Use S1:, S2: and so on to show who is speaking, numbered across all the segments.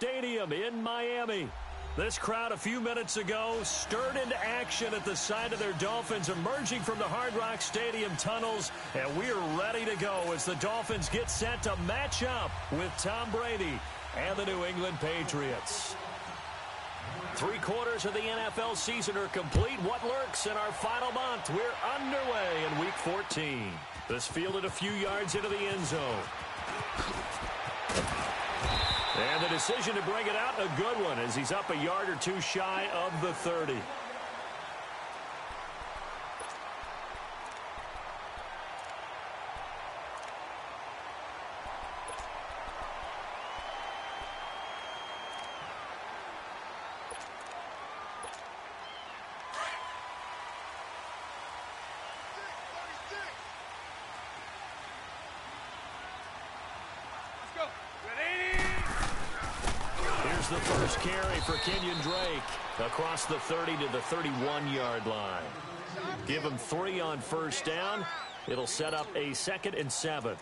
S1: Stadium in Miami. This crowd a few minutes ago stirred into action at the side of their Dolphins emerging from the Hard Rock Stadium tunnels, and we're ready to go as the Dolphins get set to match up with Tom Brady and the New England Patriots. 3/4 of the NFL season are complete. What lurks in our final month? We're underway in Week 14. This fielded a few yards into the end zone. And the decision to bring it out, a good one, as he's up a yard or two shy of the 30. The first carry for Kenyon Drake across the 30 to the 31-yard line. Give him 3 on first down. It'll set up a 2nd and 7.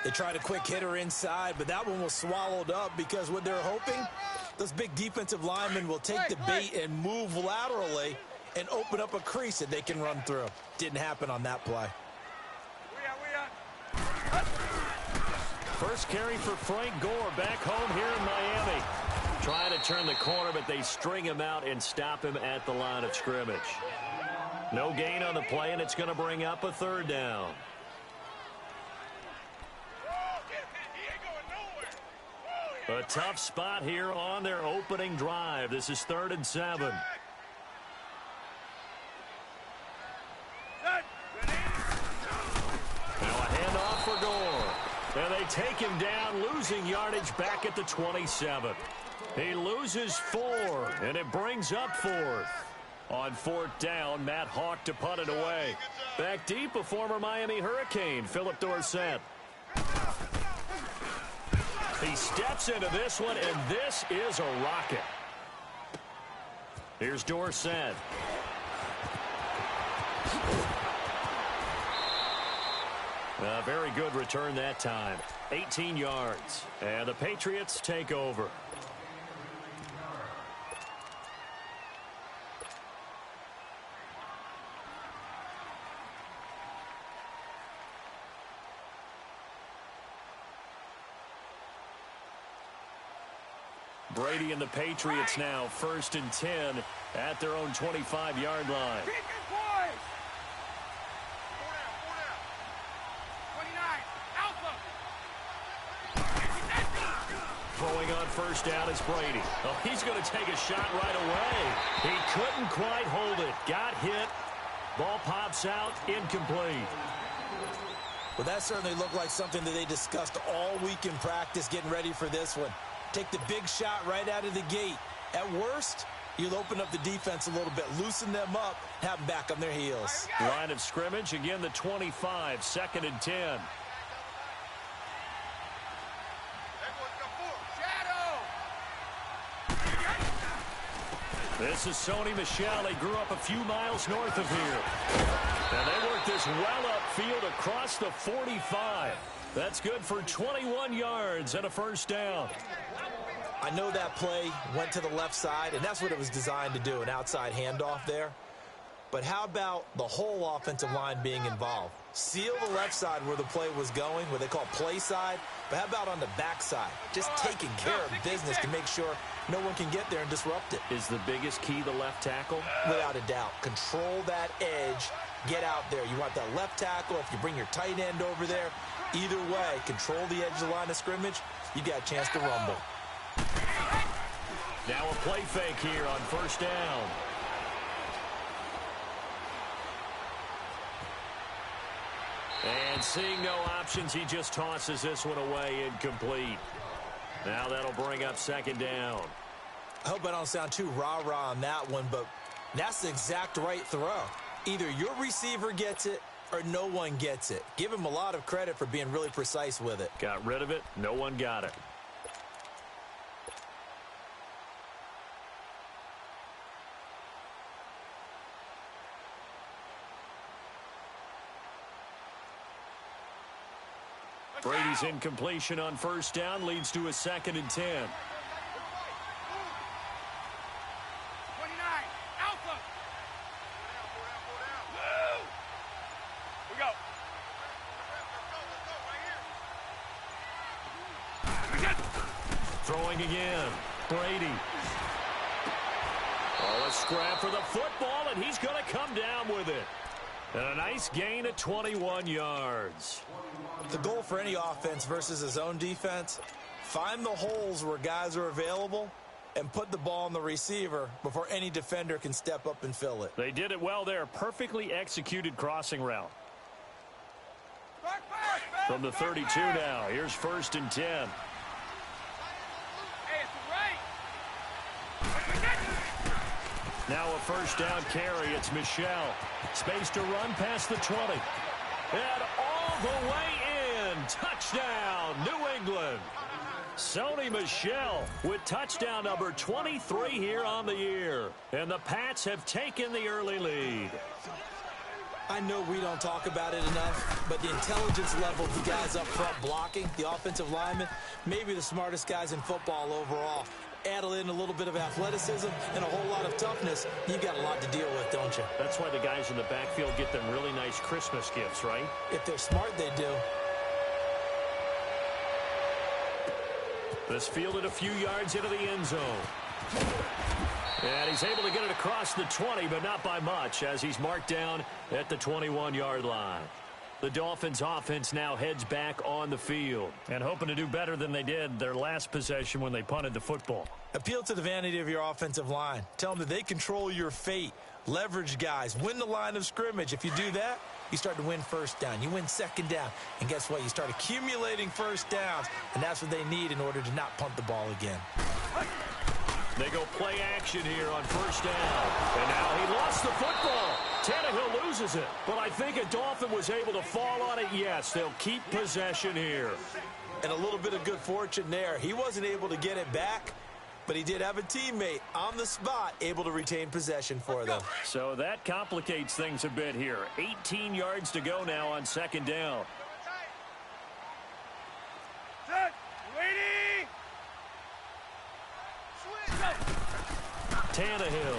S2: They tried a quick hitter inside, but that one was swallowed up because what they're hoping, those big defensive linemen will take the bait and move laterally and open up a crease that they can run through. Didn't happen on that play.
S1: First carry for Frank Gore back home here in Miami. Trying to turn the corner, but they string him out and stop him at the line of scrimmage. No gain on the play, and it's going to bring up a 3rd down. A tough spot here on their opening drive. This is 3rd and 7. Now a handoff for Gore. And they take him down, losing yardage back at the 27. He loses 4, and it brings up 4th. On 4th down, Matt Hawk to punt it away. Back deep, a former Miami Hurricane, Philip Dorsett. He steps into this one, and this is a rocket. Here's Dorsett. A very good return that time. 18 yards. And the Patriots take over. Brady and the Patriots now 1st and 10 at their own 25-yard line. Throwing on first down is Brady. Oh, he's going to take a shot right away. He couldn't quite hold it. Got hit. Ball pops out. Incomplete.
S2: Well, that certainly looked like something that they discussed all week in practice getting ready for this one. Take the big shot right out of the gate. At worst, you'll open up the defense a little bit, loosen them up, have them back on their heels.
S1: Line of scrimmage, again the 25, 2nd and 10. This is Sony Michel. He grew up a few miles north of here. And they work this well upfield across the 45. That's good for 21 yards and a 1st down.
S2: I know that play went to the left side, and that's what it was designed to do, an outside handoff there. But how about the whole offensive line being involved? Seal the left side where the play was going, what they call play side. But how about on the back side? Just taking care of business to make sure no one can get there and disrupt it.
S1: Is the biggest key the left tackle?
S2: Without a doubt. Control that edge. Get out there. You want that left tackle. If you bring your tight end over there, either way, control the edge of the line of scrimmage, you got a chance to rumble.
S1: Now a play fake here on 1st down. And seeing no options, he just tosses this one away, incomplete. Now that'll bring up 2nd down.
S2: I hope I don't sound too rah-rah on that one, but that's the exact right throw. Either your receiver gets it or no one gets it. Give him a lot of credit for being really precise with it.
S1: Got rid of it. No one got it. Brady's incompletion on 1st down leads to a 2nd and 10. going again. Brady. Oh, a scrap for the football, and he's going to come down with it. And a nice gain of 21 yards.
S2: The goal for any offense versus his own defense, find the holes where guys are available and put the ball on the receiver before any defender can step up and fill it.
S1: They did it well there. Perfectly executed crossing route. From the 32 now. Here's 1st and 10. Now a 1st down carry. It's Michel. Space to run past the 20. And all the way in. Touchdown, New England. Sony Michel with touchdown number 23 here on the year. And the Pats have taken the early lead.
S2: I know we don't talk about it enough, but the intelligence level of the guys up front blocking, the offensive linemen, maybe the smartest guys in football overall. Add in a little bit of athleticism and a whole lot of toughness, you've got a lot to deal with, don't you?
S1: That's why the guys in the backfield get them really nice Christmas gifts, right?
S2: If they're smart, they do.
S1: This fielded a few yards into the end zone. And he's able to get it across the 20, but not by much, as he's marked down at the 21-yard line. The Dolphins offense now heads back on the field and hoping to do better than they did their last possession when they punted the football.
S2: Appeal to the vanity of your offensive line. Tell them that they control your fate. Leverage guys. Win the line of scrimmage. If you do that, you start to win 1st down. You win 2nd down. And guess what? You start accumulating 1st downs. And that's what they need in order to not punt the ball again.
S1: They go play action here on 1st down. And now he lost the football. Tannehill loses it. But I think a Dolphin was able to fall on it. Yes, they'll keep possession here.
S2: And a little bit of good fortune there. He wasn't able to get it back, but he did have a teammate on the spot able to retain possession for them.
S1: So that complicates things a bit here. 18 yards to go now on 2nd down. Tannehill.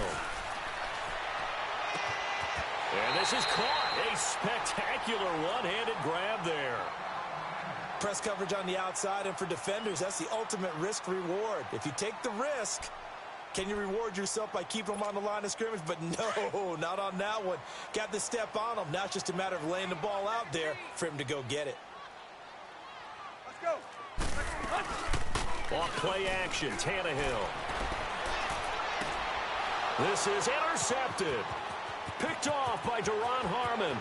S1: And this is caught. A spectacular one-handed grab there.
S2: Press coverage on the outside, and for defenders, that's the ultimate risk-reward. If you take the risk, can you reward yourself by keeping them on the line of scrimmage? But no, not on that one. Got the step on them. Now it's just a matter of laying the ball out there for him to go get it.
S3: Let's go.
S1: Off play action, Tannehill. This is intercepted. Picked off by Duron Harmon.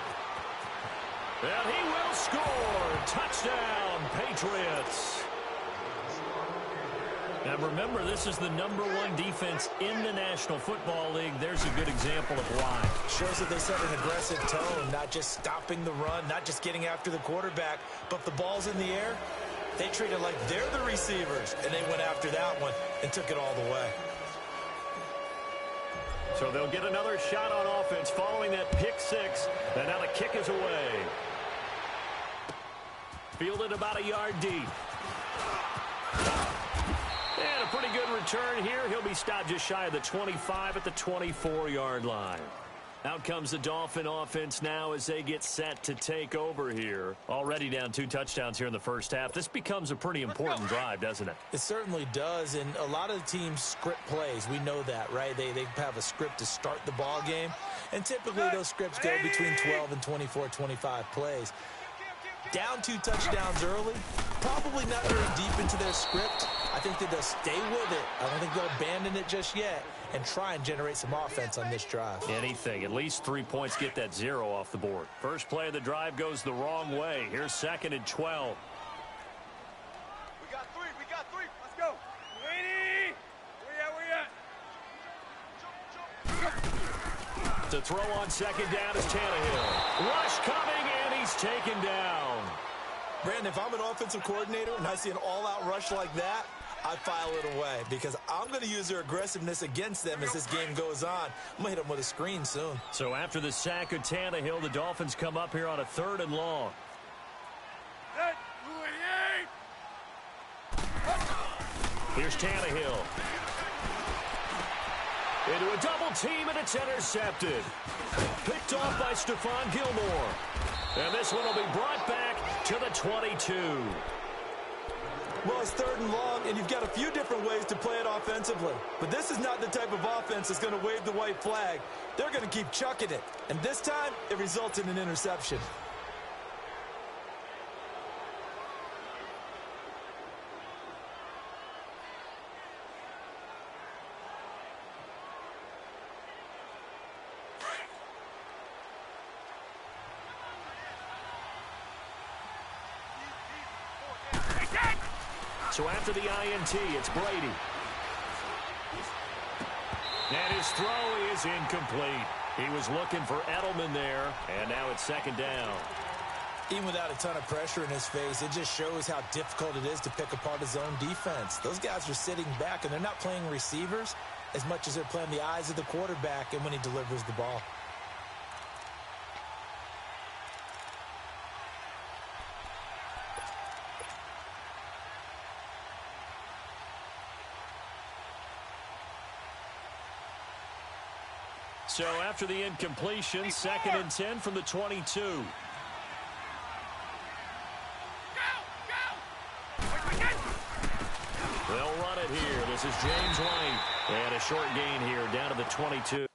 S1: And he will score. Touchdown, Patriots. Now remember, this is the #1 defense in the National Football League. There's a good example of why.
S2: Shows that they set an aggressive tone, not just stopping the run, not just getting after the quarterback, but if the ball's in the air, they treat it like they're the receivers, and they went after that one and took it all the way.
S1: So they'll get another shot on offense following that pick six. And now the kick is away. Fielded about a yard deep. And a pretty good return here. He'll be stopped just shy of the 25 at the 24-yard line. Out comes the Dolphin offense now as they get set to take over here. Already down 2 touchdowns here in the first half. This becomes a pretty important drive, doesn't it?
S2: It certainly does, and a lot of the teams script plays. We know that, right? They have a script to start the ball game, and typically those scripts go between 12 and 24, 25 plays. Down 2 touchdowns early, probably not very deep into their script. I think that they'll stay with it. I don't think they'll abandon it just yet and try and generate some offense on this drive.
S1: Anything. At least 3 points, get that 0 off the board. First play of the drive goes the wrong way. Here's 2nd and 12.
S3: We got 3. Let's go. Lady! Where you at?
S1: To throw on 2nd down is Tannehill. Rush coming, and he's taken down.
S2: Brandon, if I'm an offensive coordinator and I see an all-out rush like that, I file it away because I'm going to use their aggressiveness against them as this game goes on. I'm going to hit them with a screen soon.
S1: So after the sack of Tannehill, the Dolphins come up here on a 3rd and long. Here's Tannehill. Into a double team, and it's intercepted. Picked off by Stephon Gilmore. And this one will be brought back to the 22.
S2: Well, it's 3rd and long, and you've got a few different ways to play it offensively. But this is not the type of offense that's going to wave the white flag. They're going to keep chucking it. And this time, it results in an interception.
S1: So after the INT, it's Brady. And his throw is incomplete. He was looking for Edelman there, and now it's 2nd down.
S2: Even without a ton of pressure in his face, it just shows how difficult it is to pick apart his own defense. Those guys are sitting back, and they're not playing receivers as much as they're playing the eyes of the quarterback and when he delivers the ball.
S1: So after the incompletion, 2nd and 10 from the 22. They'll run it here. This is James White. And a short gain here down to the 22.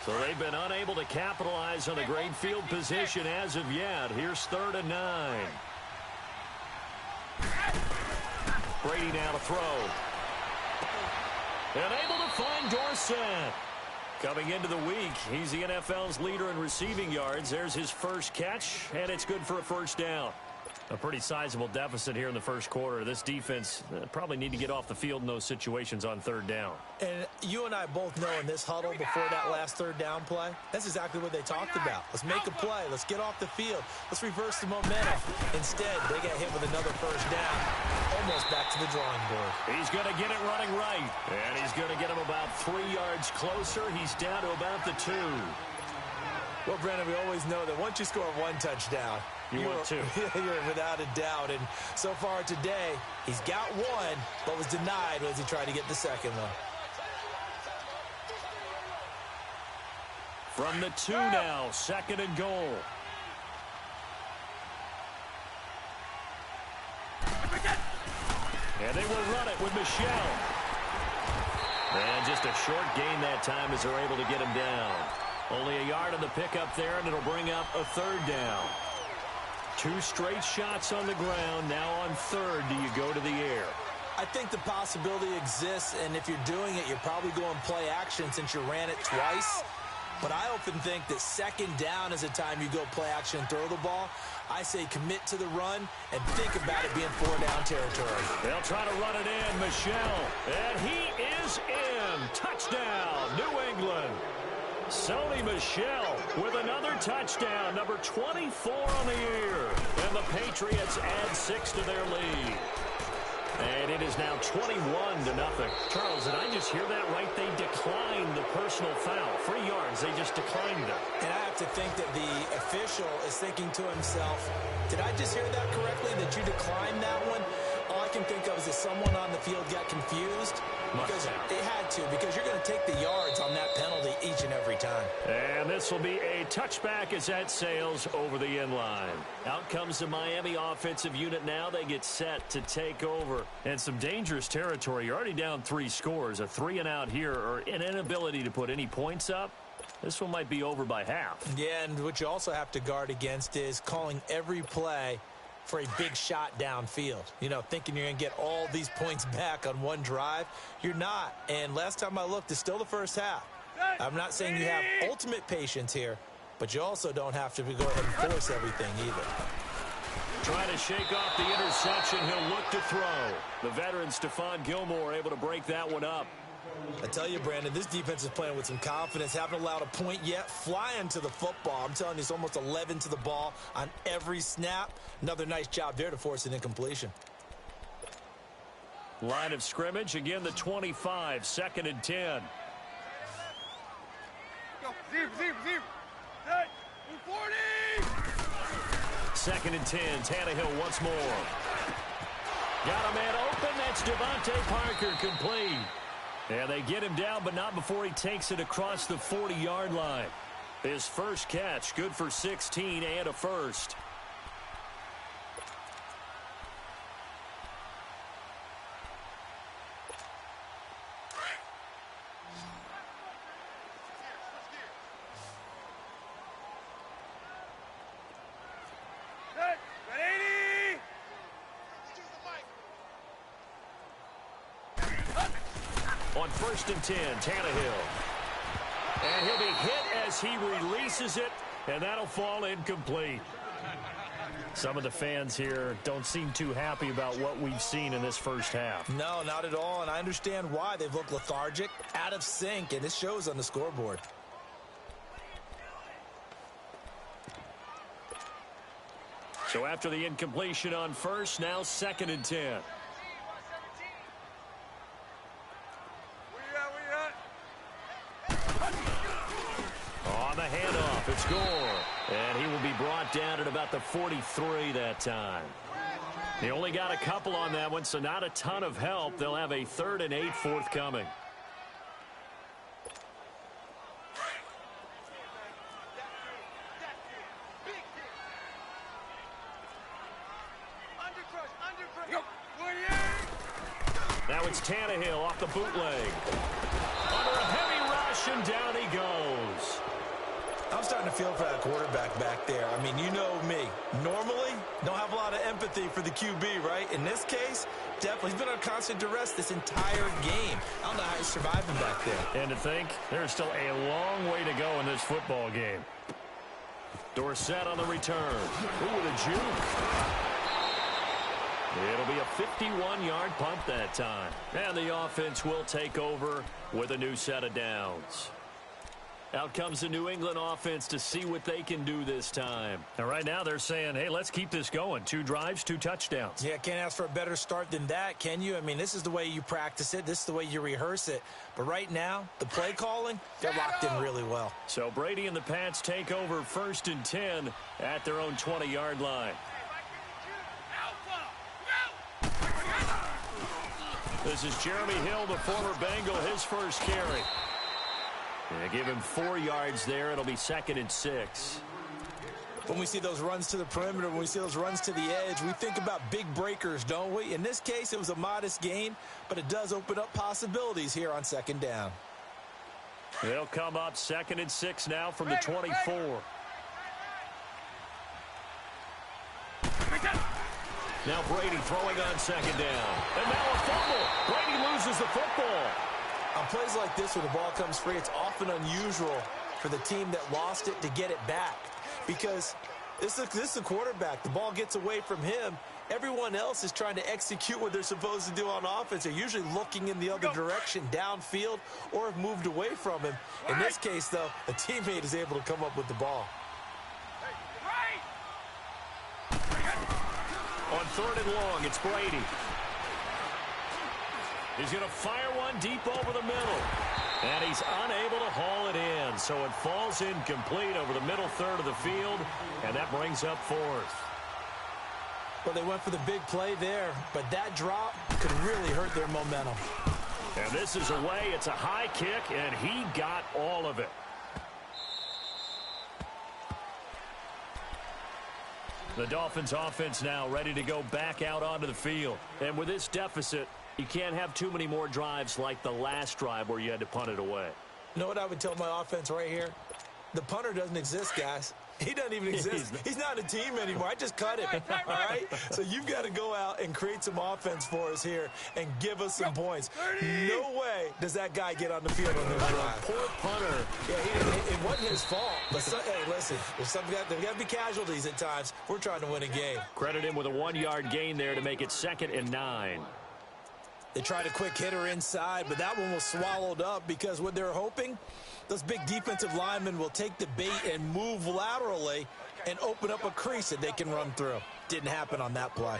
S1: So they've been unable to capitalize on a great field position as of yet. Here's 3rd and 9. Brady now to throw. And able to find Dorsett. Coming into the week, he's the NFL's leader in receiving yards. There's his first catch, and it's good for a 1st down. A pretty sizable deficit here in the 1st quarter. This defense probably need to get off the field in those situations on 3rd down.
S2: And you and I both know in this huddle before that last 3rd down play, that's exactly what they talked about. Let's make a play. Let's get off the field. Let's reverse the momentum. Instead, they got hit with another 1st down. Almost back to the drawing board.
S1: He's going to get it running right. And he's going to get him about 3 yards closer. He's down to about the 2.
S2: Well, Brandon, we always know that once you score 1 touchdown,
S1: you want 2.
S2: You're without a doubt. And so far today, he's got 1, but was denied as he tried to get the 2nd one.
S1: From the 2 now, 2nd and goal. And they will run it with Michel. And just a short gain that time as they're able to get him down. Only a yard on the pickup there, and it'll bring up a 3rd down. 2 straight shots on the ground. Now on 3rd, do you go to the air?
S2: I think the possibility exists, and if you're doing it, you're probably going play action since you ran it twice. But I often think that 2nd down is a time you go play action and throw the ball. I say commit to the run and think about it being 4-down territory.
S1: They'll try to run it in. Michel, and he is in. Touchdown, New England. Sony Michel with another touchdown, number 24 on the year. And the Patriots add 6 to their lead. And it is now 21-0. Charles, did I just hear that right? They declined the personal foul. 3 yards, they just declined it.
S2: And I have to think that the official is thinking to himself, did I just hear that correctly, that you declined that one? All I can think of is that someone on the field got confused. Because they had to, because you're going to take the yards on that penalty each and every time.
S1: And this will be a touchback as that sails over the end line. Out comes the Miami offensive unit now. They get set to take over. And some dangerous territory. You're already down 3 scores. A 3-and-out here, or an inability to put any points up. This one might be over by half.
S2: Yeah, and what you also have to guard against is calling every play for a big shot downfield. You know, thinking you're going to get all these points back on one drive. You're not. And last time I looked, it's still the first half. I'm not saying you have ultimate patience here, but you also don't have to go ahead and force everything either.
S1: Trying to shake off the interception. He'll look to throw. The veteran Stephon Gilmore able to break that one up.
S2: I tell you, Brandon, this defense is playing with some confidence. Haven't allowed a point yet. Flying to the football. I'm telling you, it's almost 11 to the ball on every snap. Another nice job there to force an incompletion.
S1: Line of scrimmage. Again, the 25. 2nd and 10.
S3: Go. Zero. Set. 40.
S1: 2nd and 10. Tannehill once more. Got a man open. That's Devontae Parker, complete. And they get him down, but not before he takes it across the 40-yard line. His first catch, good for 16 and a first. On 1st and 10, Tannehill. And he'll be hit as he releases it, and that'll fall incomplete. Some of the fans here don't seem too happy about what we've seen in this first half.
S2: No, not at all, and I understand why. They've looked lethargic, out of sync, and this shows on the scoreboard.
S1: So after the incompletion on first, now 2nd and 10. On the handoff, it's Gore. And he will be brought down at about the 43 that time. He only got a couple on that one, so not a ton of help. They'll have a 3rd and 8 forthcoming. Now it's Tannehill off the bootleg. Under a heavy rush, and down he goes.
S2: I'm starting to feel for that quarterback back there. I mean, you know me. Normally, don't have a lot of empathy for the QB, right? In this case, definitely. He's been on constant duress this entire game. I don't know how he's surviving back there.
S1: And to think, there's still a long way to go in this football game. Dorsett on the return. Ooh, with a juke. It'll be a 51-yard punt that time. And the offense will take over with a new set of downs. Out comes the New England offense to see what they can do this time. And right now they're saying, hey, let's keep this going. 2 drives, 2 touchdowns.
S2: Yeah, can't ask for a better start than that, can you? I mean, this is the way you practice it. This is the way you rehearse it. But right now, the play calling, they're locked in really well.
S1: So Brady and the Pats take over 1st and 10 at their own 20-yard line. This is Jeremy Hill, the former Bengal, his first carry. They give him 4 yards there. It'll be 2nd and 6.
S2: When we see those runs to the perimeter, when we see those runs to the edge, we think about big breakers, don't we? In this case, it was a modest gain, but it does open up possibilities here on 2nd down.
S1: They'll come up 2nd and 6 now from the 24. Now Brady throwing on 2nd down. And now a fumble. Brady loses the football.
S2: On plays like this where the ball comes free, it's often unusual for the team that lost it to get it back. Because this is the quarterback. The ball gets away from him. Everyone else is trying to execute what they're supposed to do on offense. They're usually looking in the other direction, downfield, or have moved away from him. In this case, though, a teammate is able to come up with the ball.
S1: On 3rd and long, it's Brady. He's going to fire one deep over the middle. And he's unable to haul it in. So it falls incomplete over the middle third of the field. And that brings up 4th.
S2: Well, they went for the big play there. But that drop could really hurt their momentum.
S1: And this is away. It's a high kick. And he got all of it. The Dolphins offense now ready to go back out onto the field. And with this deficit, you can't have too many more drives like the last drive where you had to punt it away.
S2: You know what I would tell my offense right here? The punter doesn't exist, guys. He doesn't even exist. He's not a team anymore. I just cut him, all right? So you've got to go out and create some offense for us here and give us some points. No way does that guy get on the field on this drive.
S1: Poor punter.
S2: Yeah, it wasn't his fault. But, hey, listen, there's got to be casualties at times. We're trying to win a game.
S1: Credit him with a 1-yard gain there to make it 2nd and 9.
S2: They tried a quick hitter inside, but that one was swallowed up because what they're hoping, those big defensive linemen will take the bait and move laterally and open up a crease that they can run through. Didn't happen on that play.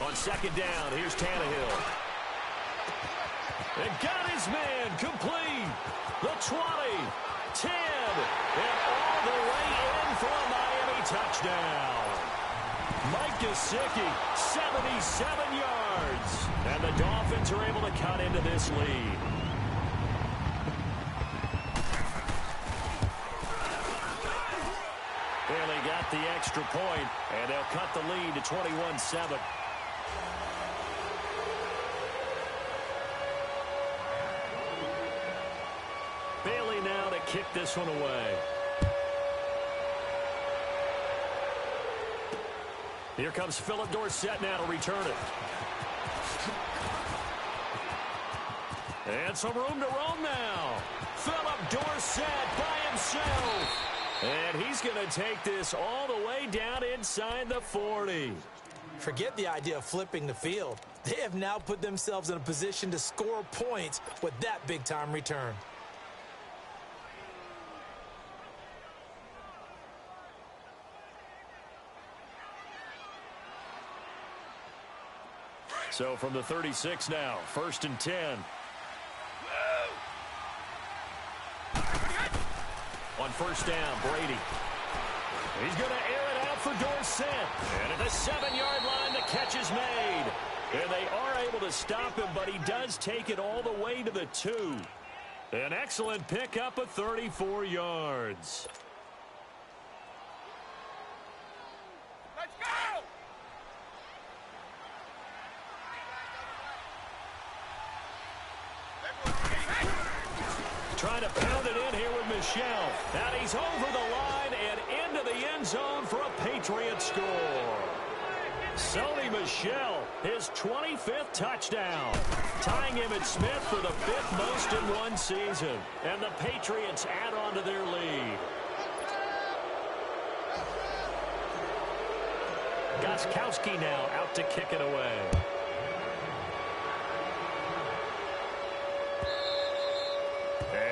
S1: On 2nd down, here's Tannehill. And got his man complete. The 20, 10, and all the way in for a Miami touchdown. Mike Gesicki, 77 yards. And the Dolphins are able to cut into this lead. Barely got the extra point, and they'll cut the lead to 21-7. Bailey now to kick this one away. Here comes Philip Dorsett now to return it. And some room to roam now. Philip Dorsett by himself. And he's going to take this all the way down inside the 40.
S2: Forget the idea of flipping the field. They have now put themselves in a position to score points with that big-time return.
S1: So from the 36 now, 1st and 10. On 1st down, Brady. He's going to air it out for Dorsett. And at the 7-yard line, the catch is made. And they are able to stop him, but he does take it all the way to the 2. An excellent pickup of 34 yards.
S3: Let's go!
S1: Trying to pound it in here with Michel. And he's over the line and into the end zone for a Patriots score. Sony Michel, his 25th touchdown, tying Emmitt Smith for the 5th most in one season. And the Patriots add on to their lead. Gostkowski now out to kick it away.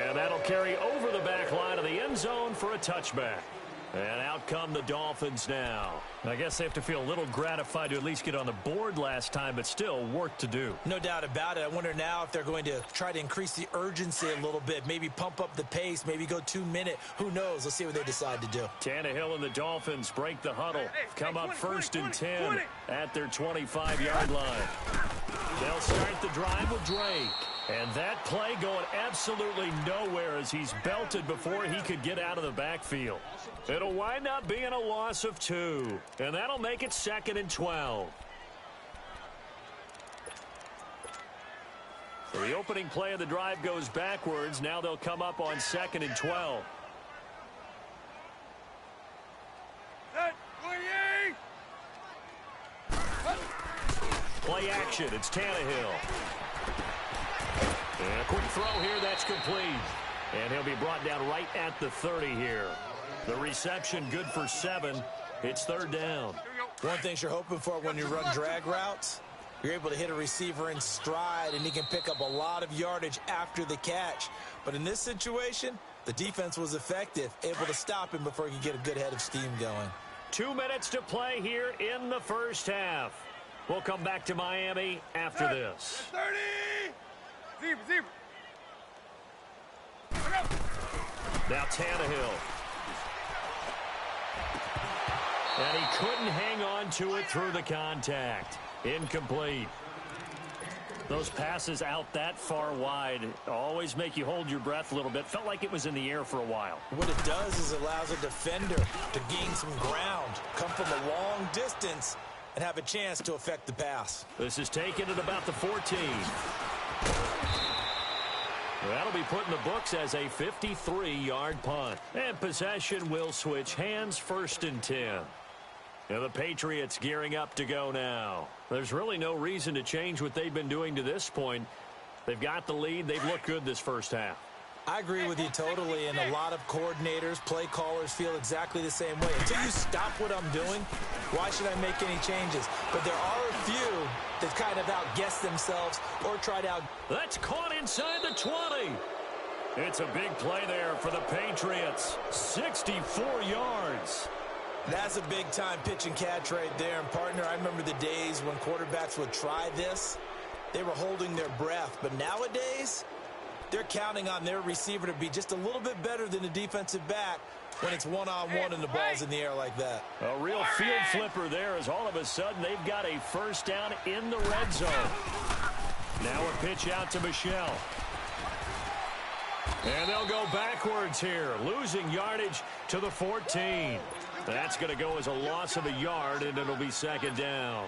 S1: And that'll carry over the back line of the end zone for a touchback. And out come the Dolphins now. I guess they have to feel a little gratified to at least get on the board last time, but still work to do.
S2: No doubt about it. I wonder now if they're going to try to increase the urgency a little bit, maybe pump up the pace, maybe go 2-minute. Who knows? Let's see what they decide to do.
S1: Tannehill and the Dolphins break the huddle. Come up 1st and 10 at their 25-yard line. They'll start the drive with Drake. And that play going absolutely nowhere as he's belted before he could get out of the backfield. It'll wind up being a loss of 2. And that'll make it 2nd and 12. So the opening play of the drive goes backwards. Now they'll come up on 2nd and 12. Play action. It's Tannehill. And a quick throw here. That's complete. And he'll be brought down right at the 30 here. The reception good for 7. It's 3rd down.
S2: One thing you're hoping for when you run drag routes, you're able to hit a receiver in stride, and he can pick up a lot of yardage after the catch. But in this situation, the defense was effective, able to stop him before he could get a good head of steam going.
S1: 2 minutes to play here in the first half. We'll come back to Miami after this.
S3: 30! Zebra.
S1: Now Tannehill. And he couldn't hang on to it through the contact. Incomplete. Those passes out that far wide always make you hold your breath a little bit. Felt like it was in the air for a while.
S2: What it does is it allows a defender to gain some ground, come from a long distance, and have a chance to affect the pass.
S1: This is taken at about the 14. That'll be put in the books as a 53-yard punt. And possession will switch hands, 1st and 10. Now the Patriots gearing up to go now. There's really no reason to change what they've been doing to this point. They've got the lead. They've looked good this first half.
S2: I agree with you totally, and a lot of coordinators, play callers feel exactly the same way. Until you stop what I'm doing, why should I make any changes? But there are a few that kind of outguess themselves or try to out.
S1: That's caught inside the 20. It's a big play there for the Patriots. 64 yards.
S2: That's a big-time pitch and catch right there. And, partner, I remember the days when quarterbacks would try this. They were holding their breath. But nowadays, they're counting on their receiver to be just a little bit better than the defensive back when it's one-on-one and the ball's in the air like that.
S1: A real field flipper there as all of a sudden they've got a first down in the red zone. Now a pitch out to Michelle. And they'll go backwards here, losing yardage to the 14. That's going to go as a loss of a yard, and it'll be 2nd down.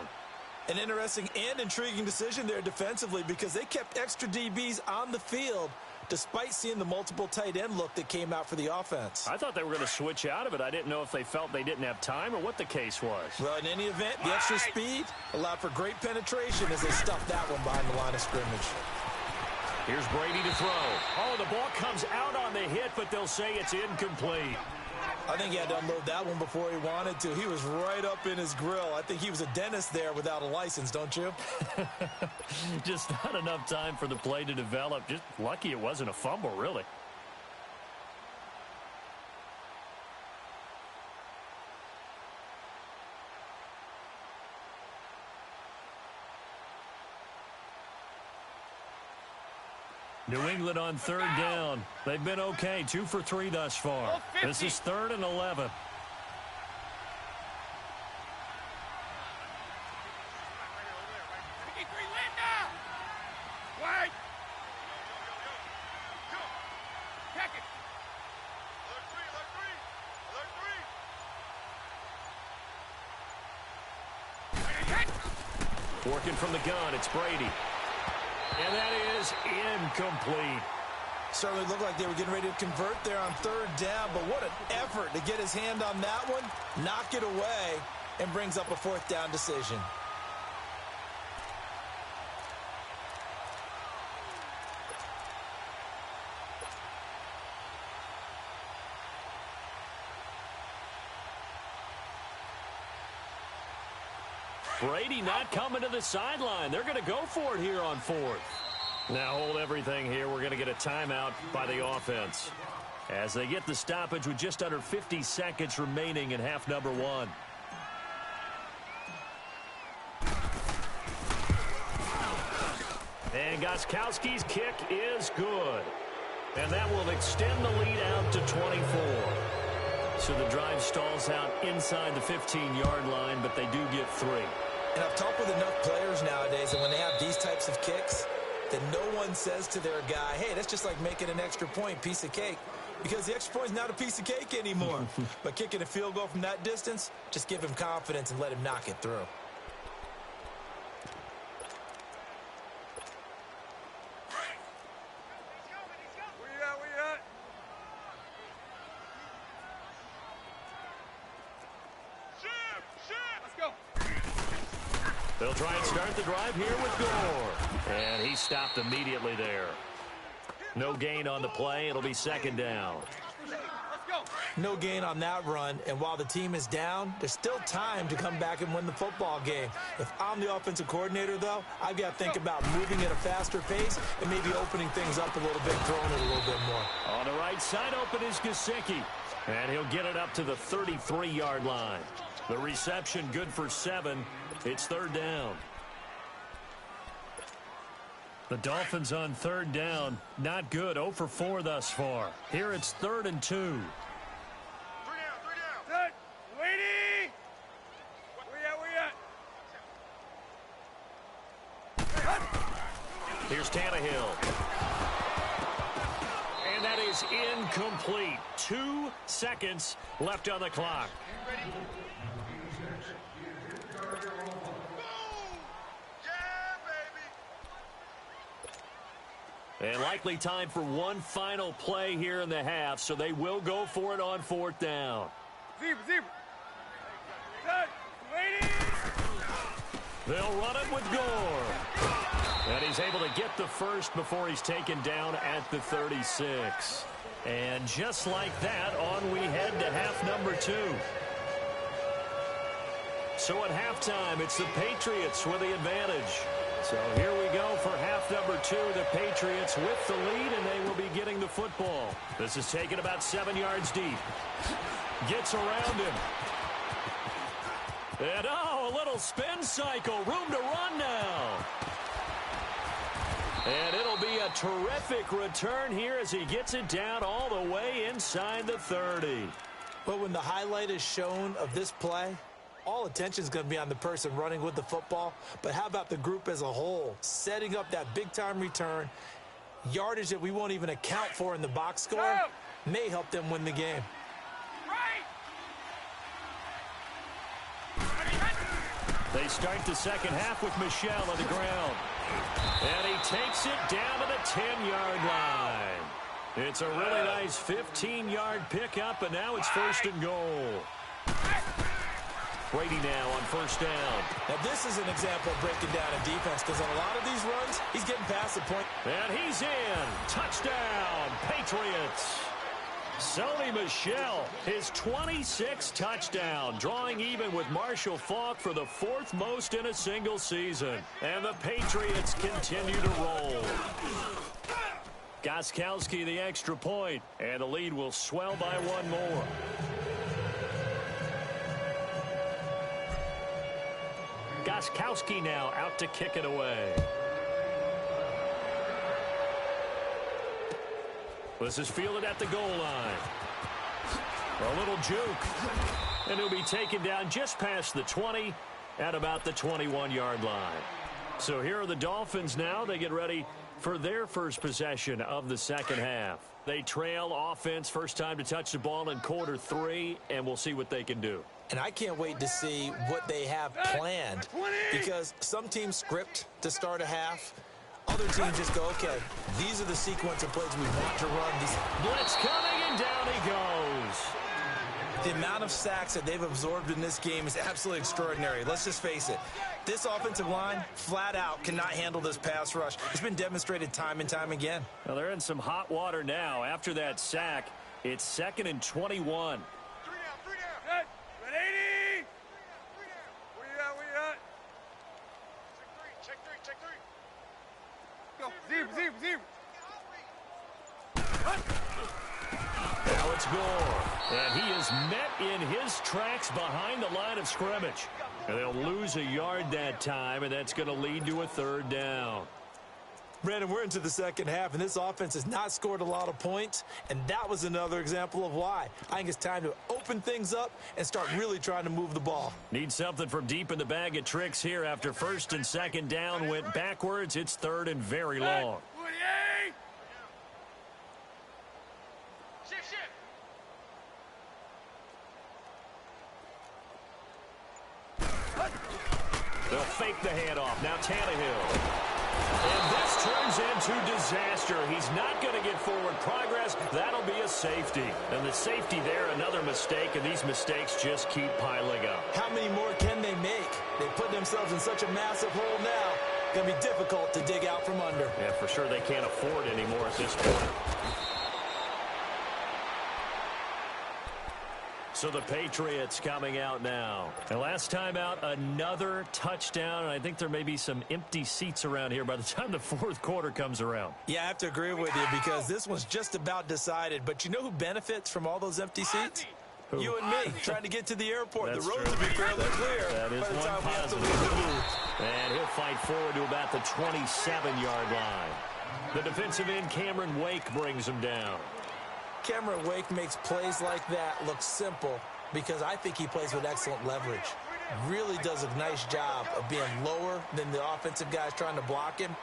S2: An interesting and intriguing decision there defensively because they kept extra DBs on the field despite seeing the multiple tight end look that came out for the offense.
S1: I thought they were going to switch out of it. I didn't know if they felt they didn't have time or what the case was.
S2: Well, in any event, the extra speed allowed for great penetration as they stuffed that one behind the line of scrimmage.
S1: Here's Brady to throw. Oh, the ball comes out on the hit, but they'll say it's incomplete.
S2: I think he had to unload that one before he wanted to. He was right up in his grill. I think he was a dentist there without a license, don't you?
S1: Just not enough time for the play to develop. Just lucky it wasn't a fumble, really. New England on 3rd down. They've been okay, 2 for 3 thus far. This is 3rd and 11. Working from the gun, it's Brady. And that is incomplete.
S2: Certainly looked like they were getting ready to convert there on 3rd down, but what an effort to get his hand on that one, knock it away, and brings up a 4th down decision.
S1: Brady not coming to the sideline. They're going to go for it here on 4th. Now hold everything here. We're going to get a timeout by the offense as they get the stoppage with just under 50 seconds remaining in half number 1. And Gostkowski's kick is good. And that will extend the lead out to 24. So the drive stalls out inside the 15-yard line, but they do get 3.
S2: And I've talked with enough players nowadays that when they have these types of kicks, that no one says to their guy, hey, that's just like making an extra point, piece of cake. Because the extra point is not a piece of cake anymore. But kicking a field goal from that distance, just give him confidence and let him knock it through.
S1: They'll try and start the drive here with Gore. And he stopped immediately there. No gain on the play. It'll be 2nd down.
S2: No gain on that run, and while the team is down, there's still time to come back and win the football game. If I'm the offensive coordinator, though, I've got to think about moving at a faster pace and maybe opening things up a little bit, throwing it a little bit more.
S1: On the right side, open is Gesicki. And he'll get it up to the 33-yard line. The reception good for 7. It's 3rd down. The Dolphins on 3rd down. Not good. 0 for 4 thus far. Here it's 3rd and 2.
S3: 3 down. Set. Lady. Where you at?
S1: Here's Tannehill. And that is incomplete. 2 seconds left on the clock. And likely time for one final play here in the half, so they will go for it on 4th down.
S3: Zebra. Waiting.
S1: They'll run it with Gore. And he's able to get the first before he's taken down at the 36. And just like that, on we head to half number 2. So at halftime, it's the Patriots with the advantage. So here we go for half number 2. The Patriots with the lead, and they will be getting the football. This is taken about 7 yards deep. Gets around him. And a little spin cycle. Room to run now. And it'll be a terrific return here as he gets it down all the way inside the 30.
S2: But when the highlight is shown of this play, all attention is going to be on the person running with the football. But how about the group as a whole, setting up that big-time return, yardage that we won't even account for in the box score, may help them win the game.
S1: They start the second half with Michel on the ground. And he takes it down to the 10-yard line. It's a really nice 15-yard pickup, and now it's 1st and goal. Brady now on 1st down.
S2: Now, this is an example of breaking down a defense, because on a lot of these runs, he's getting past the point.
S1: And he's in. Touchdown, Patriots. Sony Michel, his 26th touchdown, drawing even with Marshall Faulk for the 4th most in a single season. And the Patriots continue to roll. Gostkowski the extra point, and the lead will swell by 1 more. Gostkowski now out to kick it away. This is fielded at the goal line. A little juke. And he'll be taken down just past the 20 at about the 21-yard line. So here are the Dolphins now. They get ready for their first possession of the second half. They trail offense, first time to touch the ball in quarter 3, and we'll see what they can do.
S2: And I can't wait to see what they have planned, because some teams script to start a half. Other teams just go, okay, these are the sequence of plays we want to run.
S1: Blitz coming, and down he goes.
S2: The amount of sacks that they've absorbed in this game is absolutely extraordinary. Let's just face it. This offensive line, flat out, cannot handle this pass rush. It's been demonstrated time and time again.
S1: Well, they're in some hot water now. After that sack, it's 2nd and 21.
S3: 3 down. Ready? Where you at? Check three. Go. Zebra.
S1: Now it's Gore. And he is met in his tracks behind the line of scrimmage. And they'll lose a yard that time, and that's going to lead to a 3rd down.
S2: Brandon, we're into the second half, and this offense has not scored a lot of points, and that was another example of why. I think it's time to open things up and start really trying to move the ball.
S1: Need something from deep in the bag of tricks here. After 1st and 2nd down went backwards, it's 3rd and very long. They'll fake the handoff. Now Tannehill. And this turns into disaster. He's not going to get forward progress. That'll be a safety. And the safety there, another mistake, and these mistakes just keep piling up.
S2: How many more can they make? They put themselves in such a massive hole now. It's going to be difficult to dig out from under.
S1: Yeah, for sure they can't afford anymore at this point. So the Patriots coming out now. And last time out, another touchdown. And I think there may be some empty seats around here by the time the 4th quarter comes around.
S2: Yeah, I have to agree with you, because this one's just about decided. But you know who benefits from all those empty seats?
S1: Who?
S2: You and me, trying to get to the airport.
S1: That's
S2: the roads
S1: true.
S2: will be fairly clear
S1: That is
S2: by the
S1: one
S2: time we have to
S1: positive.
S2: leave the booth.
S1: And he'll fight forward to about the 27-yard line. The defensive end, Cameron Wake, brings him down.
S2: Cameron Wake makes plays like that look simple, because I think he plays with excellent leverage. Really does a nice job of being lower than the offensive guys trying to block him,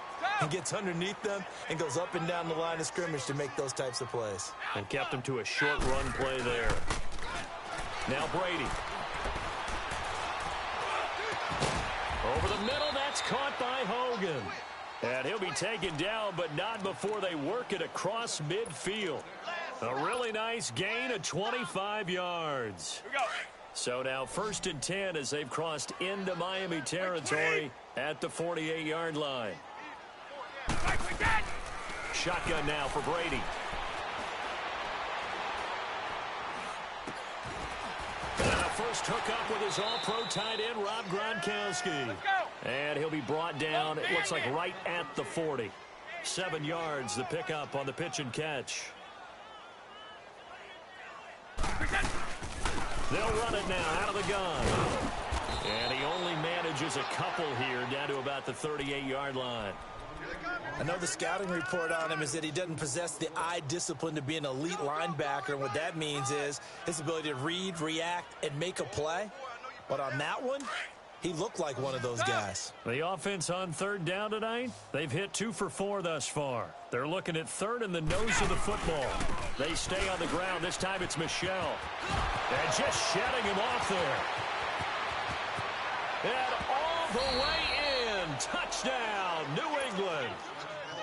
S2: and gets underneath them and goes up and down the line of scrimmage to make those types of plays.
S1: And kept him to a short run play there. Now Brady. Over the middle, that's caught by Hogan. And he'll be taken down, but not before they work it across midfield. A really nice gain of 25 yards.
S3: Here we go.
S1: So now 1st and 10 as they've crossed into Miami territory at the 48-yard line. Shotgun now for Brady. And a first hookup with his all-pro tight end, Rob Gronkowski. And he'll be brought down, it looks like right at the 40. 7 yards, the pickup on the pitch and catch. They'll run it now out of the gun. And he only manages a couple here down to about the 38-yard line.
S2: I know the scouting report on him is that he doesn't possess the eye discipline to be an elite linebacker. And what that means is his ability to read, react, and make a play. But on that one, he looked like one of those guys.
S1: The offense on 3rd down tonight, they've hit 2 for 4 thus far. They're looking at 3rd in the nose of the football. They stay on the ground. This time it's Michel. And just shedding him off there. And all the way in. Touchdown, New England.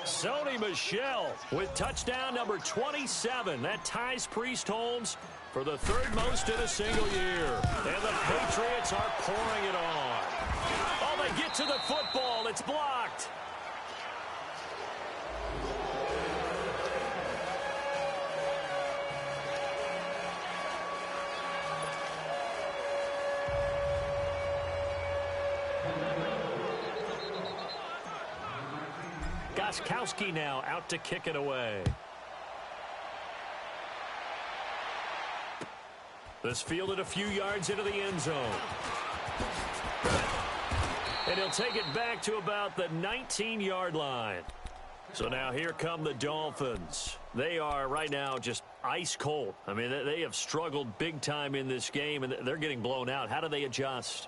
S1: Sony Michel with touchdown number 27. That ties Priest Holmes for the 3rd most in a single year. And the Patriots are pouring it on. Oh, they get to the football. It's blocked. Gostkowski now out to kick it away. This fielded a few yards into the end zone. And he'll take it back to about the 19-yard line. So now here come the Dolphins. They are right now just ice cold. I mean, they have struggled big time in this game, and they're getting blown out. How do they adjust?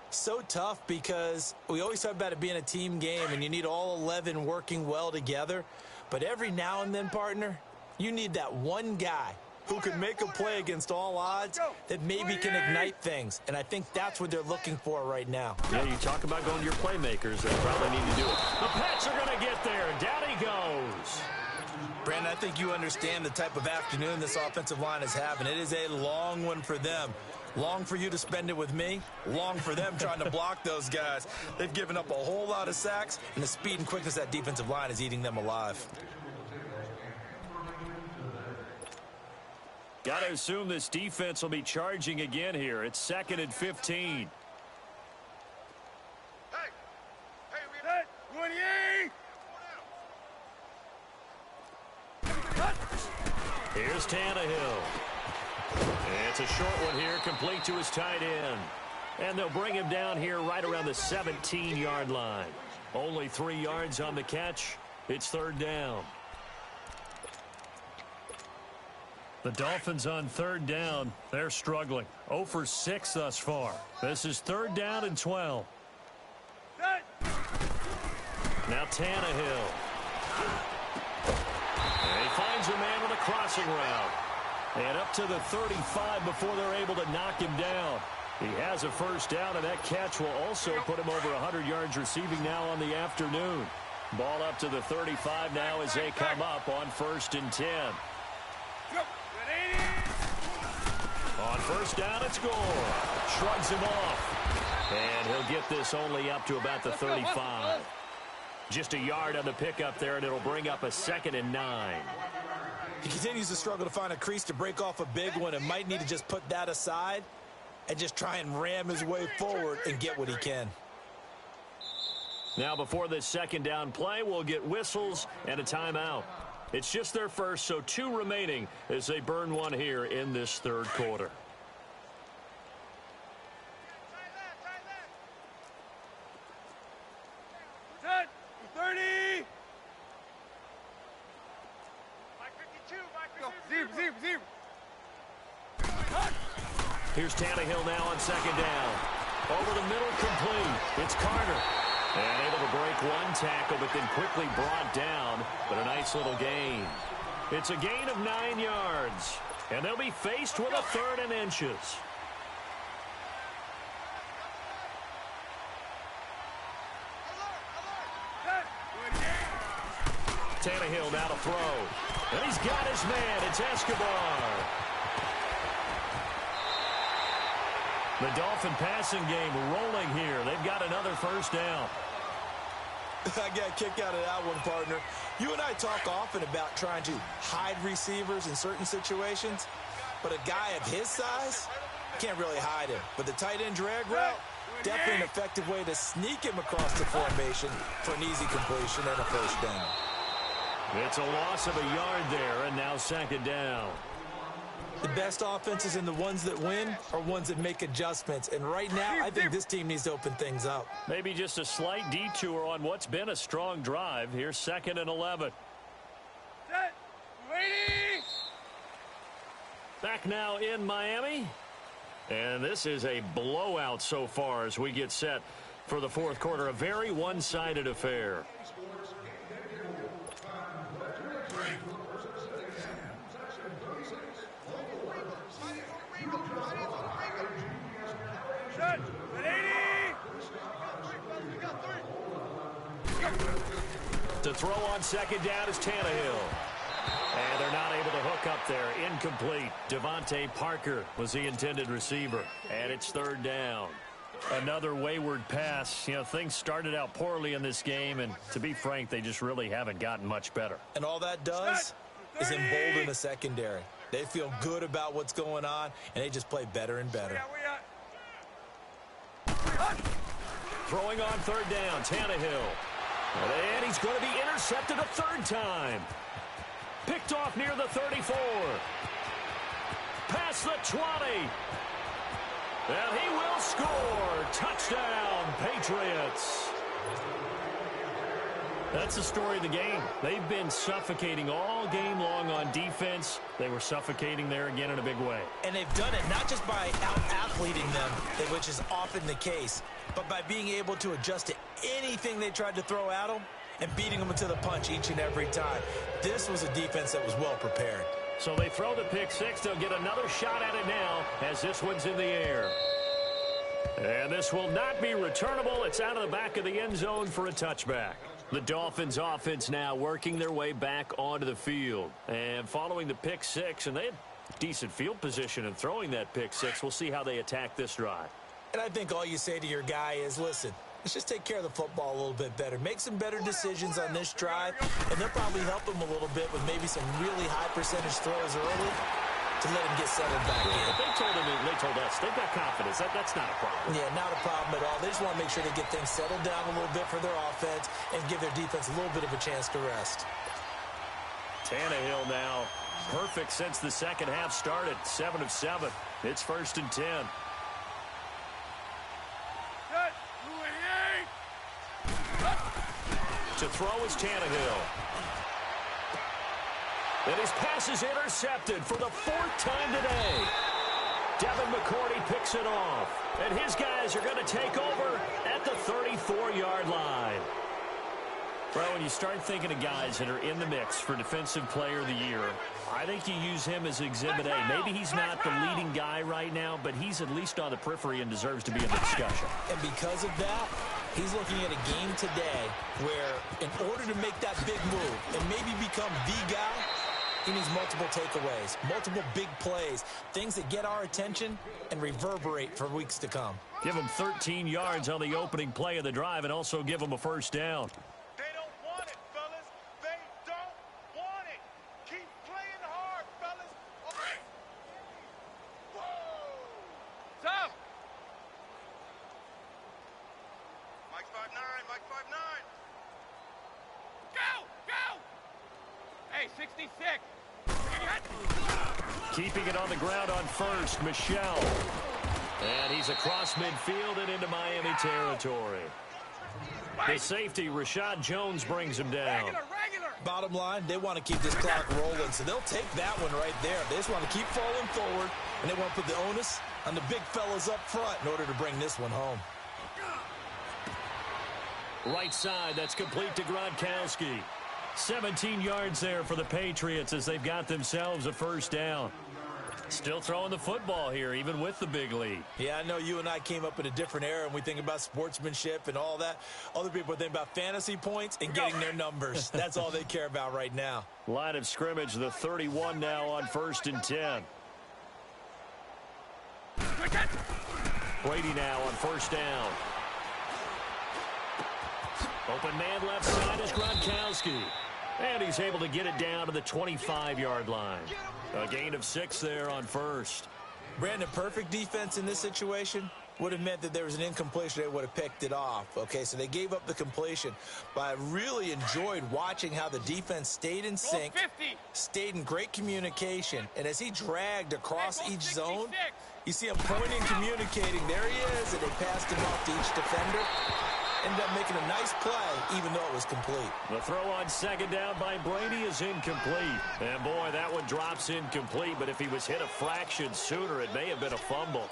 S2: So tough because we always talk about it being a team game, and you need all 11 working well together. But every now and then, partner, you need that one guy who can make a play against all odds that maybe can ignite things. And I think that's what they're looking for right now.
S1: Yeah, you talk about going to your playmakers. They probably need to do it. The Pats are going to get there. Down he goes.
S2: Brandon, I think you understand the type of afternoon this offensive line is having. It is a long one for them. Long for you to spend it with me. Long for them trying to block those guys. They've given up a whole lot of sacks, and the speed and quickness of that defensive line is eating them alive.
S1: Got to assume this defense will be charging again here. It's 2nd and 15. Here's Tannehill. And it's a short one here, complete to his tight end. And they'll bring him down here right around the 17-yard line. Only 3 yards on the catch. It's 3rd down. The Dolphins on 3rd down, they're struggling. 0 for 6 thus far. This is 3rd down and 12. Now Tannehill. And he finds a man with a crossing route. And up to the 35 before they're able to knock him down. He has a first down, and that catch will also put him over 100 yards receiving now on the afternoon. Ball up to the 35 now as they come up on 1st and 10. On 1st down, it's Gore. Shrugs him off. And he'll get this only up to about the 35. Just a yard on the pickup there, and it'll bring up a 2nd and 9.
S2: He continues to struggle to find a crease to break off a big one and might need to just put that aside and just try and ram his way forward and get what he can.
S1: Now before this 2nd down play, we'll get whistles and a timeout. It's just their first, so 2 remaining as they burn one here in this 3rd quarter.
S3: Set. 30. Zero.
S1: Here's Tannehill now on 2nd down. Over the middle, complete. It's Carter. And able to break one tackle, but then quickly brought down. But a nice little gain. It's a gain of 9 yards. And they'll be faced with a 3rd and inches. Tannehill now to throw. And he's got his man. It's Escobar. The Dolphin passing game rolling here. They've got another first down.
S2: I got a kick out of that one, partner. You and I talk often about trying to hide receivers in certain situations, but a guy of his size can't really hide him. But the tight end drag route, definitely an effective way to sneak him across the formation for an easy completion and a first down.
S1: It's a loss of a yard there, and now second down.
S2: The best offenses and the ones that win are ones that make adjustments. And right now, I think this team needs to open things up.
S1: Maybe just a slight detour on what's been a strong drive. Here's 2nd and 11.
S3: Set. Waiting.
S1: Back now in Miami. And this is a blowout so far as we get set for the fourth quarter. A very one-sided affair. To throw on second down is Tannehill. And they're not able to hook up there. Incomplete. Devontae Parker was the intended receiver. And it's third down. Another wayward pass. You know, things started out poorly in this game, and to be frank, they just really haven't gotten much better.
S2: And all that does is embolden the secondary. They feel good about what's going on, and they just play better and better.
S1: Throwing on third down, Tannehill. And he's going to be intercepted a third time. Picked off near the 34. Past the 20. And he will score. Touchdown, Patriots. That's the story of the game. They've been suffocating all game long on defense. They were suffocating there again in a big way.
S2: And they've done it not just by out-athleting them, which is often the case, but by being able to adjust to anything they tried to throw at them and beating them to the punch each and every time. This was a defense that was well prepared.
S1: So they throw the pick six. They'll get another shot at it now as this one's in the air. And this will not be returnable. It's out of the back of the end zone for a touchback. The Dolphins offense now working their way back onto the field. And following the pick six, and they had decent field position in throwing that pick six. We'll see how they attack this drive.
S2: And I think all you say to your guy is, listen, let's just take care of the football a little bit better. Make some better decisions on this drive, and they'll probably help him a little bit with maybe some really high percentage throws early to let him get settled back in.
S1: But they told us they've got confidence. That's not a problem.
S2: Yeah, not a problem at all. They just want to make sure they get things settled down a little bit for their offense and give their defense a little bit of a chance to rest.
S1: Tannehill now perfect since the second half started. 7 of 7. It's 1st and 10. To throw is Tannehill. And his pass is intercepted for the 4th time today. Devin McCourty picks it off. And his guys are going to take over at the 34-yard line. Bro, when you start thinking of guys that are in the mix for Defensive Player of the Year, I think you use him as Exhibit A. Maybe he's not the leading guy right now, but he's at least on the periphery and deserves to be in the discussion.
S2: And because of that, he's looking at a game today where in order to make that big move and maybe become the guy, he needs multiple takeaways, multiple big plays, things that get our attention and reverberate for weeks to come.
S1: Give him 13 yards on the opening play of the drive and also give him a first down.
S4: They don't want it, fellas. They don't want it. Keep playing hard, fellas. Okay.
S3: Stop.
S4: Mike 5'9", Mike 5'9".
S3: Go. Go. Hey, 66.
S1: Keeping it on the ground on first, Michelle. And he's across midfield and into Miami territory. The safety, Rashad Jones, brings him down.
S3: Regular.
S2: Bottom line, they want to keep this clock rolling, so they'll take that one right there. They just want to keep falling forward, and they want to put the onus on the big fellas up front in order to bring this one home.
S1: Right side, that's complete to Gronkowski. 17 yards there for the Patriots as they've got themselves a first down. Still throwing the football here, even with the big lead.
S2: Yeah, I know you and I came up in a different era, and we think about sportsmanship and all that. Other people think about fantasy points and getting their numbers. That's all they care about right now.
S1: Line of scrimmage, the 31 now on 1st and 10. Brady now on 1st down. Open man left side is Gronkowski. And he's able to get it down to the 25-yard line. A gain of 6 there on 1st.
S2: Brandon, perfect defense in this situation would have meant that there was an incompletion. They would have picked it off. Okay, so they gave up the completion. But I really enjoyed watching how the defense stayed in sync, stayed in great communication. And as he dragged across each zone, you see him pointing, communicating. There he is, and they passed him off to each defender. Ended up making a nice play, even though it was complete.
S1: The throw on 2nd down by Brady is incomplete. And, boy, that one drops incomplete. But if he was hit a fraction sooner, it may have been a fumble.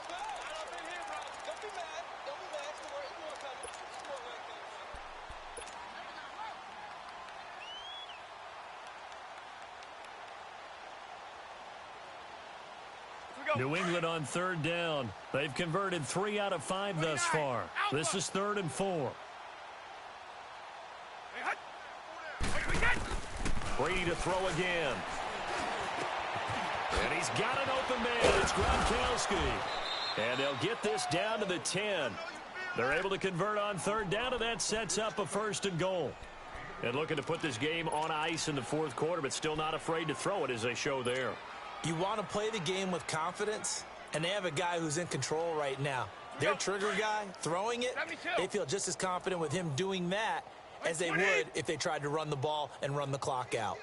S1: New England on 3rd down. They've converted 3 out of 5 thus far. This is 3rd and 4. Brady to throw again. And he's got an open man. It's Gronkowski. And they'll get this down to the 10. They're able to convert on 3rd down, and that sets up a 1st and goal. And looking to put this game on ice in the 4th quarter, but still not afraid to throw it as they show there.
S2: You want to play the game with confidence, and they have a guy who's in control right now. Their trigger guy, throwing it, they feel just as confident with him doing that as they would if they tried to run the ball and run the clock out.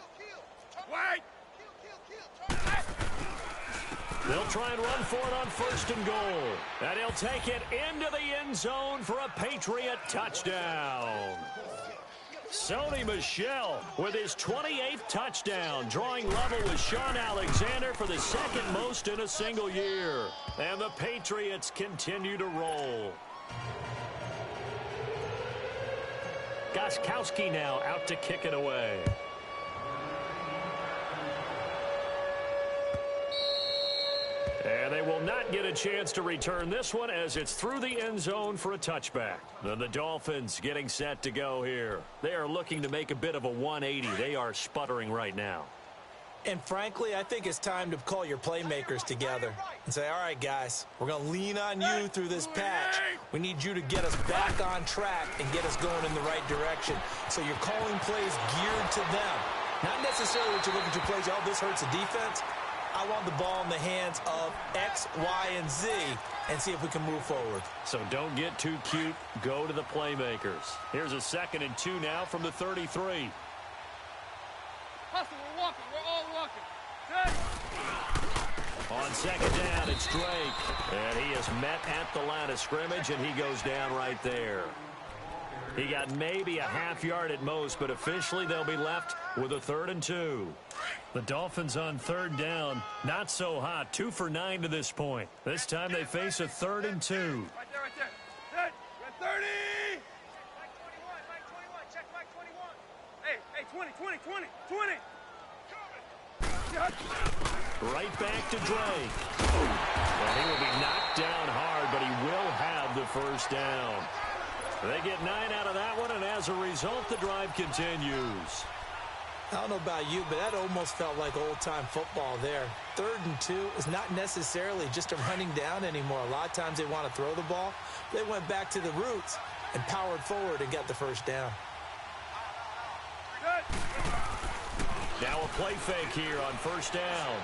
S1: They'll try and run for it on 1st and goal. And he'll take it into the end zone for a Patriot touchdown. Sony Michel with his 28th touchdown, drawing level with Sean Alexander for the 2nd most in a single year. And the Patriots continue to roll. Gostkowski now out to kick it away. And they will not get a chance to return this one as it's through the end zone for a touchback. Then the Dolphins getting set to go here. They are looking to make a bit of a 180. They are sputtering right now.
S2: And frankly, I think it's time to call your playmakers together and say, all right, guys, we're going to lean on you through this patch. We need you to get us back on track and get us going in the right direction. So you're calling plays geared to them. Not necessarily that you're looking to plays, oh, this hurts the defense. I want the ball in the hands of X, Y, and Z and see if we can move forward.
S1: So don't get too cute. Go to the playmakers. Here's a 2nd and 2 now from the 33.
S3: Hustle, we're walking. We're all walking. Good.
S1: On 2nd down, it's Drake. And he is met at the line of scrimmage, and he goes down right there. He got maybe a half yard at most, but officially they'll be left with a 3rd and 2. The Dolphins on 3rd down. Not so hot. 2 for 9 to this point. This time they face a 3rd and 2.
S3: Right there, right there. Good. You're at 30. Mike 21. Check Mike 21. Hey, 20.
S1: Right back to Drake. And he will be knocked down hard, but he will have the 1st down. They get 9 out of that one, and as a result, the drive continues.
S2: I don't know about you, but that almost felt like old-time football there. 3rd and 2 is not necessarily just a running down anymore. A lot of times they want to throw the ball. They went back to the roots and powered forward and got the 1st down.
S1: Now a play fake here on 1st down.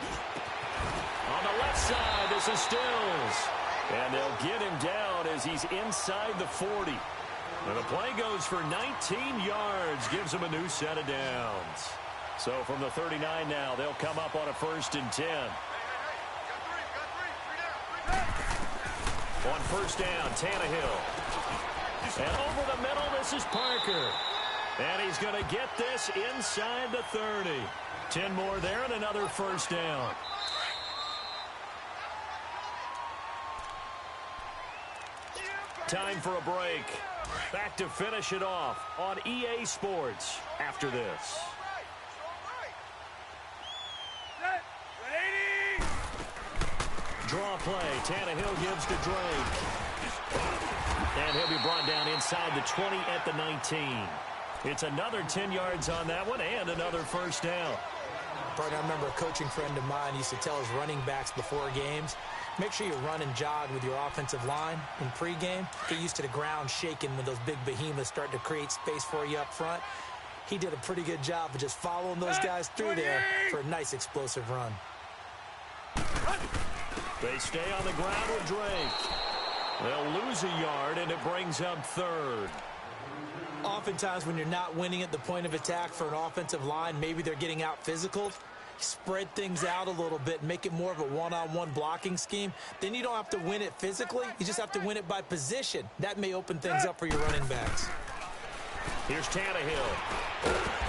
S1: On the left side, this is Stills. And they'll get him down as he's inside the 40. And the play goes for 19 yards, gives him a new set of downs. So from the 39 now, they'll come up on a 1st and 10. On 1st down, Tannehill. And over the middle, this is Parker. And he's going to get this inside the 30. 10 more there and another 1st down. Time for a break. Back to finish it off on EA Sports after this. draw play. Tannehill gives to Drake. And he'll be brought down inside the 20 at the 19. It's another 10 yards on that one and another first down.
S2: Partner, I remember a coaching friend of mine used to tell his running backs before games, make sure you run and jog with your offensive line in pregame. Get used to the ground shaking when those big behemoths start to create space for you up front. He did a pretty good job of just following those guys through there for a nice explosive run.
S1: They stay on the ground with Drake. They'll lose a yard, and it brings up third.
S2: Oftentimes when you're not winning at the point of attack for an offensive line, maybe they're getting out physical. Spread things out a little bit, make it more of a one-on-one blocking scheme. Then you don't have to win it physically. You just have to win it by position. That may open things up for your running backs.
S1: Here's Tannehill.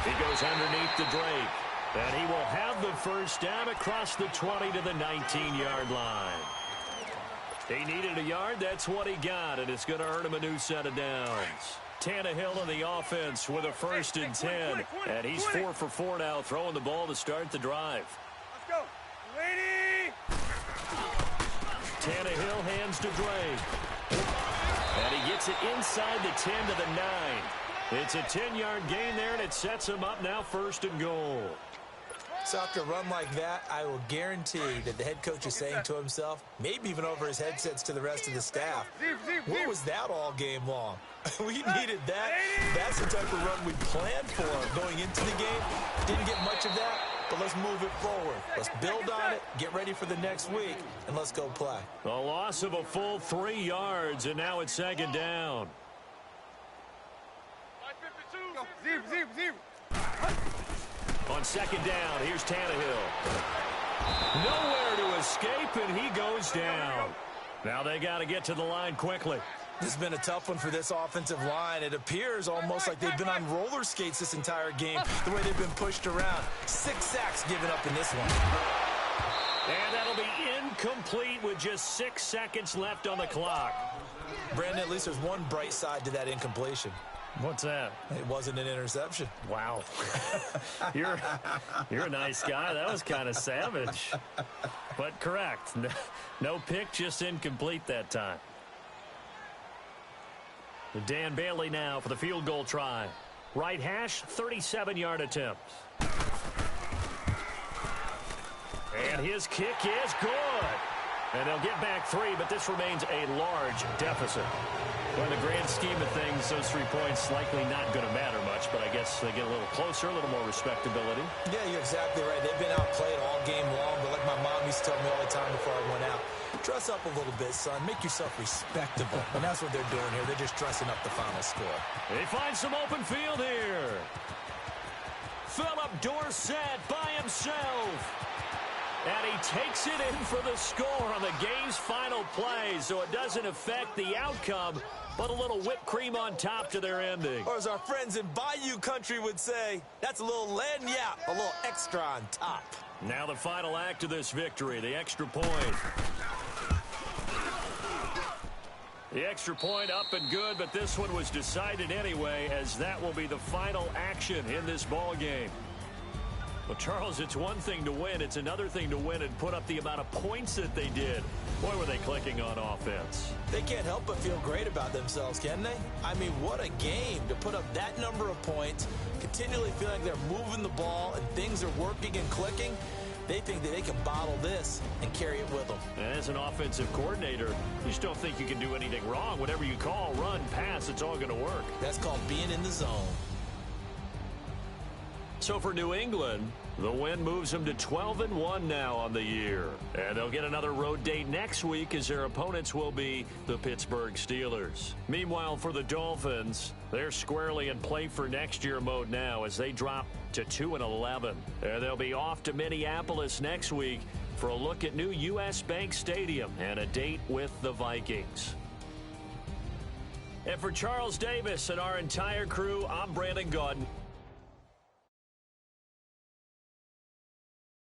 S1: He goes underneath the Drake. And he will have the first down across the 20 to the 19-yard line. He needed a yard. That's what he got, and it's going to earn him a new set of downs. Tannehill in the offense with a first and 10. And he's 4 for 4 now, throwing the ball to start the drive.
S3: Let's go. Lady.
S1: Tannehill hands to Drake. And he gets it inside the 10 to the 9. It's a 10-yard gain there, and it sets him up now first and goal.
S2: So after a run like that, I will guarantee that the head coach is saying to himself, maybe even over his headsets to the rest of the staff, what was that all game long? We needed that. That's the type of run we planned for going into the game. Didn't get much of that, but let's move it forward. Let's build on it, get ready for the next week, and let's go play.
S1: A loss of a full 3 yards, and now it's second down. On second down, here's Tannehill. Nowhere to escape, and he goes down. Now they got to get to the line quickly.
S2: This has been a tough one for this offensive line. It appears almost like they've been on roller skates this entire game, the way they've been pushed around. 6 sacks given up in this one.
S1: And that'll be incomplete with just 6 seconds left on the clock.
S2: Brandon, at least there's one bright side to that incompletion.
S1: What's that?
S2: It wasn't an interception.
S1: Wow. You're a nice guy. That was kind of savage. But correct. No pick, just incomplete that time. Dan Bailey now for the field goal try. Right hash, 37-yard attempt. And his kick is good. And they'll get back 3, but this remains a large deficit. Well, in the grand scheme of things, those 3 points likely not going to matter much, but I guess they get a little closer, a little more respectability.
S2: Yeah, you're exactly right. They've been outplayed all game long, but like my mom used to tell me all the time before I went out, dress up a little bit, son. Make yourself respectable. And that's what they're doing here. They're just dressing up the final score.
S1: They find some open field here. Philip Dorsett by himself. And he takes it in for the score on the game's final play, so it doesn't affect the outcome, but a little whipped cream on top to their ending.
S2: Or as our friends in Bayou Country would say, that's a little lagniappe, a little extra on top.
S1: Now the final act of this victory, the extra point. The extra point up and good, but this one was decided anyway, as that will be the final action in this ball game. Well, Charles, it's one thing to win. It's another thing to win and put up the amount of points that they did. Boy, were they clicking on offense.
S2: They can't help but feel great about themselves, can they? I mean, what a game to put up that number of points, continually feeling like they're moving the ball and things are working and clicking. They think that they can bottle this and carry it with them.
S1: And as an offensive coordinator, you just don't think you can do anything wrong. Whatever you call, run, pass, it's all going to work.
S2: That's called being in the zone.
S1: So for New England, the win moves them to 12-1 now on the year. And they'll get another road date next week as their opponents will be the Pittsburgh Steelers. Meanwhile, for the Dolphins, they're squarely in play for next year mode now as they drop to 2-11. And they'll be off to Minneapolis next week for a look at new U.S. Bank Stadium and a date with the Vikings. And for Charles Davis and our entire crew, I'm Brandon Gaudin.